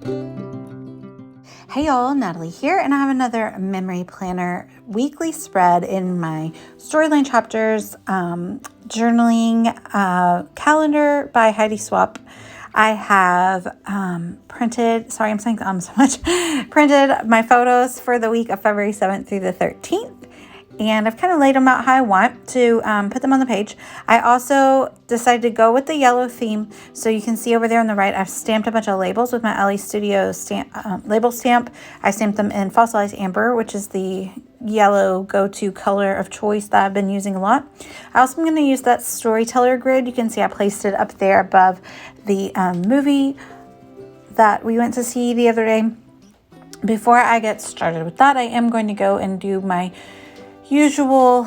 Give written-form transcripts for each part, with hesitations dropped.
Hey y'all, Natalie here, and I have another Memory Planner weekly spread in my Storyline Chapters journaling calendar by Heidi Swapp. I have printed my photos for the week of February 7th through the 13th. And I've kind of laid them out how I want to put them on the page. I also decided to go with the yellow theme. So you can see over there on the right, I've stamped a bunch of labels with my LE Studio label stamp. I stamped them in Fossilized Amber, which is the yellow go-to color of choice that I've been using a lot. I also am going to use that Storyteller grid. You can see I placed it up there above the movie that we went to see the other day. Before I get started with that, I am going to go and do my usual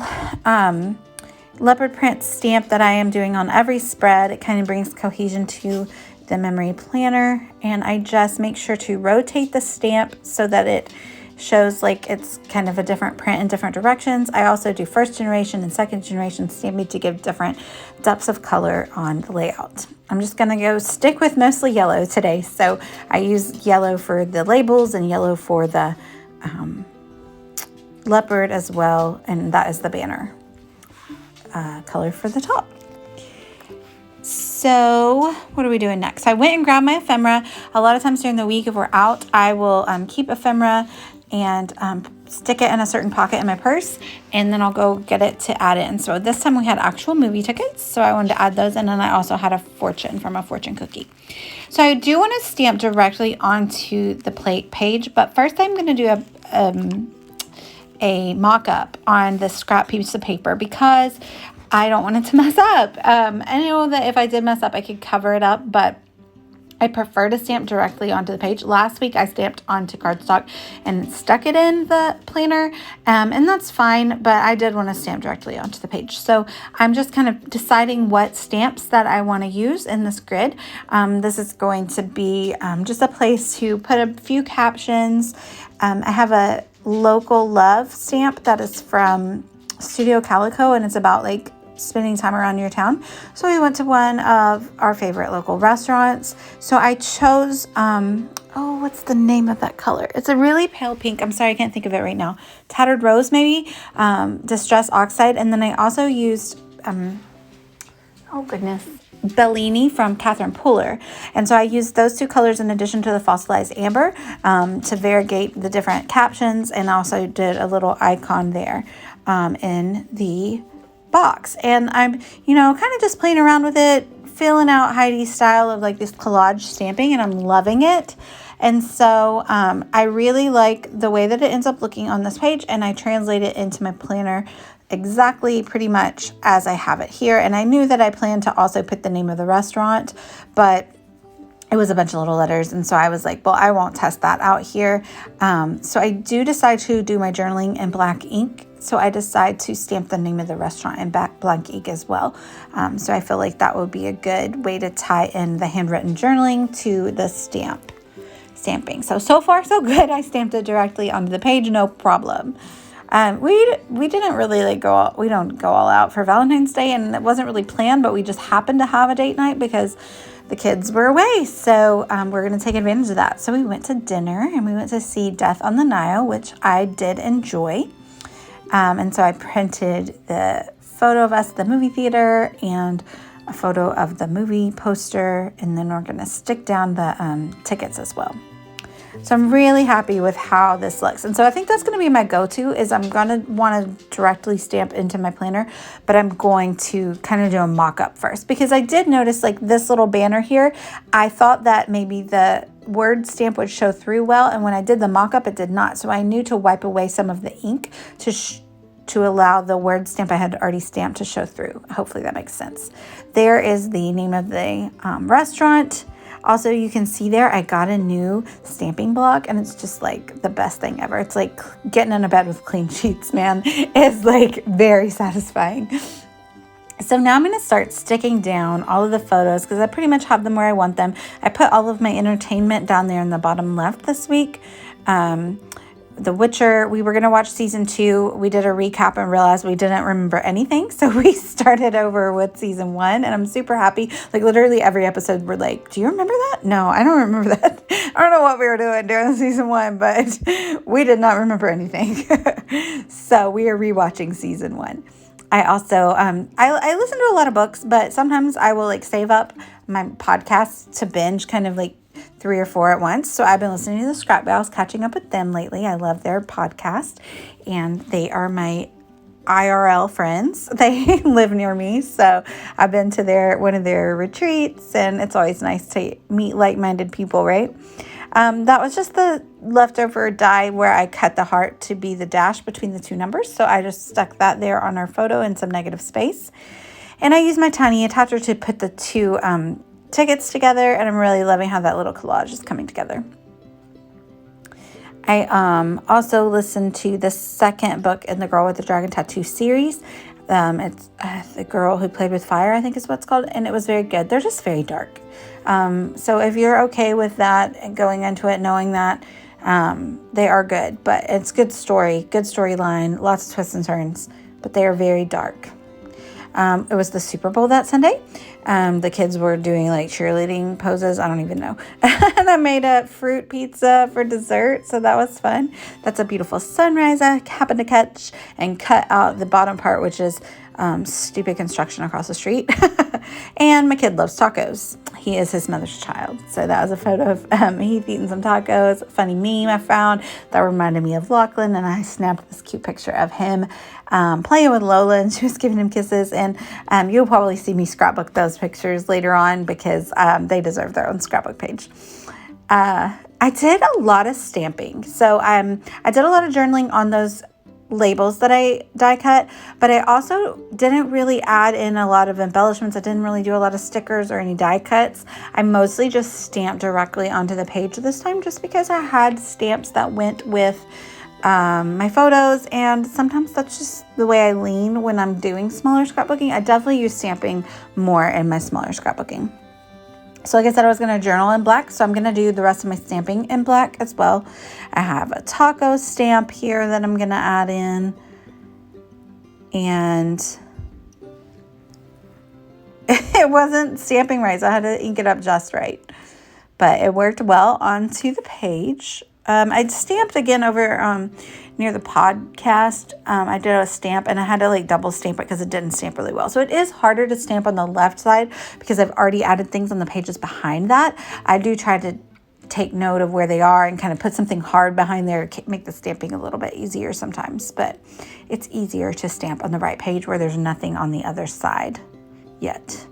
leopard print stamp that I am doing on every spread. It kind of brings cohesion to the Memory Planner, and I just make sure to rotate the stamp so that it shows like it's kind of a different print in different directions. I also do first generation and second generation stamping to give different depths of color on the layout. I'm just gonna go stick with mostly yellow today. So I use yellow for the labels and yellow for the leopard as well, and that is the banner color for the top. So what are we doing next? I went and grabbed my ephemera. A lot of times during the week, if we're out, I will keep ephemera and stick it in a certain pocket in my purse, and then I'll go get it to add in. So this time we had actual movie tickets, so I wanted to add those, and then I also had a fortune from a fortune cookie. So I do want to stamp directly onto the page, but first I'm going to do a mock-up on the scrap piece of paper because I don't want it to mess up. I know that if I did mess up, I could cover it up, but I prefer to stamp directly onto the page. Last week I stamped onto cardstock and stuck it in the planner, and that's fine, but I did want to stamp directly onto the page. So I'm just kind of deciding what stamps that I want to use in this grid. This is going to be just a place to put a few captions. I have a local love stamp that is from Studio Calico, and it's about like spending time around your town. So we went to one of our favorite local restaurants. So I chose what's the name of that color? It's a really pale pink. I'm sorry, I can't think of it right now. Tattered Rose, maybe. Distress Oxide. And then I also used Bellini from Catherine Pooler. And so I used those two colors in addition to the Fossilized Amber to variegate the different captions, and also did a little icon there in the box. And I'm, kind of just playing around with it, filling out Heidi's style of like this collage stamping, and I'm loving it. And so I really like the way that it ends up looking on this page, and I translate it into my planner exactly pretty much as I have it here. And I knew that I planned to also put the name of the restaurant, but it was a bunch of little letters, and so I was like, well, I won't test that out here. So I do decide to do my journaling in black ink. So I decide to stamp the name of the restaurant in black ink as well. So I feel like that would be a good way to tie in the handwritten journaling to the stamping. So far so good. I stamped it directly onto the page, no problem. We didn't really we don't go all out for Valentine's Day, and it wasn't really planned, but we just happened to have a date night because the kids were away. So we're going to take advantage of that. So we went to dinner and we went to see Death on the Nile, which I did enjoy. And so I printed the photo of us at the movie theater and a photo of the movie poster, and then we're going to stick down the tickets as well. So I'm really happy with how this looks. And so I think that's going to be my go-to, is I'm going to want to directly stamp into my planner, but I'm going to kind of do a mock-up first, because I did notice like this little banner here, I thought that maybe the word stamp would show through well, and when I did the mock-up, it did not. So I knew to wipe away some of the ink to allow the word stamp I had already stamped to show through. Hopefully that makes sense. There is the name of the restaurant. Also, you can see there, I got a new stamping block, and it's just like the best thing ever. It's like getting in a bed with clean sheets, man. It's like very satisfying. So now I'm going to start sticking down all of the photos because I pretty much have them where I want them. I put all of my entertainment down there in the bottom left this week. The Witcher, we were going to watch season 2. We did a recap and realized we didn't remember anything. So we started over with season 1, and I'm super happy. Like literally every episode we're like, do you remember that? No, I don't remember that. I don't know what we were doing during season 1, but we did not remember anything. So we are rewatching season 1. I also, I listen to a lot of books, but sometimes I will like save up my podcasts to binge kind of like 3 or 4 at once. So I've been listening to the Scrap Gals, catching up with them lately. I love their podcast, and they are my IRL friends. They live near me, so I've been to one of their retreats, and it's always nice to meet like-minded people, right? That was just the leftover die where I cut the heart to be the dash between the 2 numbers. So I just stuck that there on our photo in some negative space. And I used my tiny attacher to put the 2 tickets together, and I'm really loving how that little collage is coming together. I also listened to the second book in the Girl with the Dragon Tattoo series. It's The Girl Who Played with Fire, I think is what it's called, and it was very good. They're just very dark. So if you're okay with that and going into it knowing that, they are good. But it's good storyline, lots of twists and turns, but they are very dark. It was the Super Bowl that Sunday. The kids were doing like cheerleading poses. I don't even know. And I made a fruit pizza for dessert. So that was fun. That's a beautiful sunrise I happened to catch and cut out the bottom part, which is stupid construction across the street. And my kid loves tacos. He is his mother's child. So that was a photo of Heath eating some tacos. Funny meme I found that reminded me of Lachlan, and I snapped this cute picture of him playing with Lola, and she was giving him kisses. And you'll probably see me scrapbook those pictures later on because they deserve their own scrapbook page. I did a lot of stamping. So I did a lot of journaling on those labels that I die cut, but I also didn't really add in a lot of embellishments. I didn't really do a lot of stickers or any die cuts. I mostly just stamped directly onto the page this time, just because I had stamps that went with my photos, and sometimes that's just the way I lean when I'm doing smaller scrapbooking. I definitely use stamping more in my smaller scrapbooking. So like I said, I was going to journal in black, so I'm going to do the rest of my stamping in black as well. I have a taco stamp here that I'm going to add in. And it wasn't stamping right, so I had to ink it up just right. But it worked well onto the page. I stamped again over near the podcast. I did a stamp, and I had to like double stamp it because it didn't stamp really well. So it is harder to stamp on the left side because I've already added things on the pages behind that. I do try to take note of where they are and kind of put something hard behind there, make the stamping a little bit easier sometimes. But it's easier to stamp on the right page where there's nothing on the other side yet.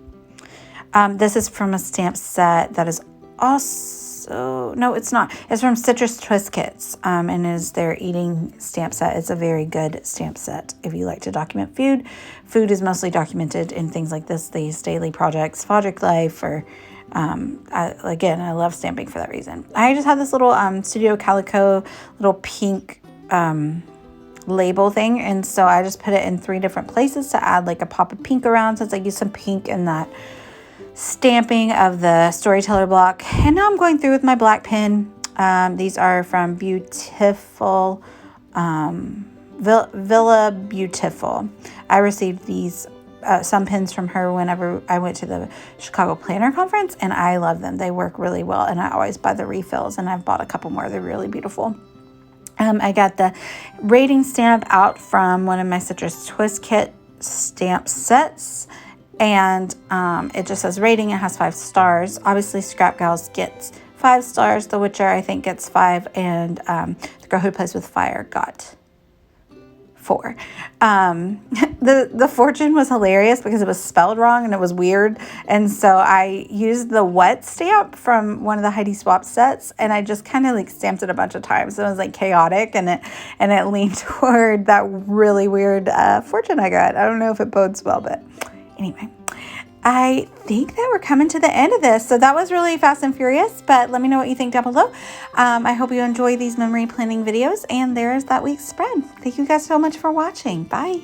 This is from a stamp set that is also, no, it's not. It's from Citrus Twist Kits, and is their eating stamp set. It's a very good stamp set if you like to document food. Food is mostly documented in things like this, these daily projects, Fodrick Life, or I love stamping for that reason. I just had this little Studio Calico little pink label thing, and so I just put it in 3 different places to add like a pop of pink around, since I used some pink in that stamping of the storyteller block. And now I'm going through with my black pen. These are from Beautiful, Villa Beautiful. I received these some pens from her whenever I went to the Chicago Planner Conference, and I love them. They work really well, and I always buy the refills, and I've bought a couple more. They're really beautiful. I got the rating stamp out from one of my Citrus Twist Kit stamp sets, and it just says rating. It has 5 stars. Obviously, Scrap Gals gets 5 stars. The Witcher, I think, gets 5, and The Girl Who Plays with Fire got 4. The fortune was hilarious because it was spelled wrong and it was weird, and so I used the wet stamp from one of the Heidi Swap sets, and I just kind of like stamped it a bunch of times. So it was like chaotic, and it leaned toward that really weird fortune I got. I don't know if it bodes well, but anyway, I think that we're coming to the end of this. So that was really fast and furious, but let me know what you think down below. I hope you enjoy these memory planning videos, and there's that week's spread. Thank you guys so much for watching. Bye.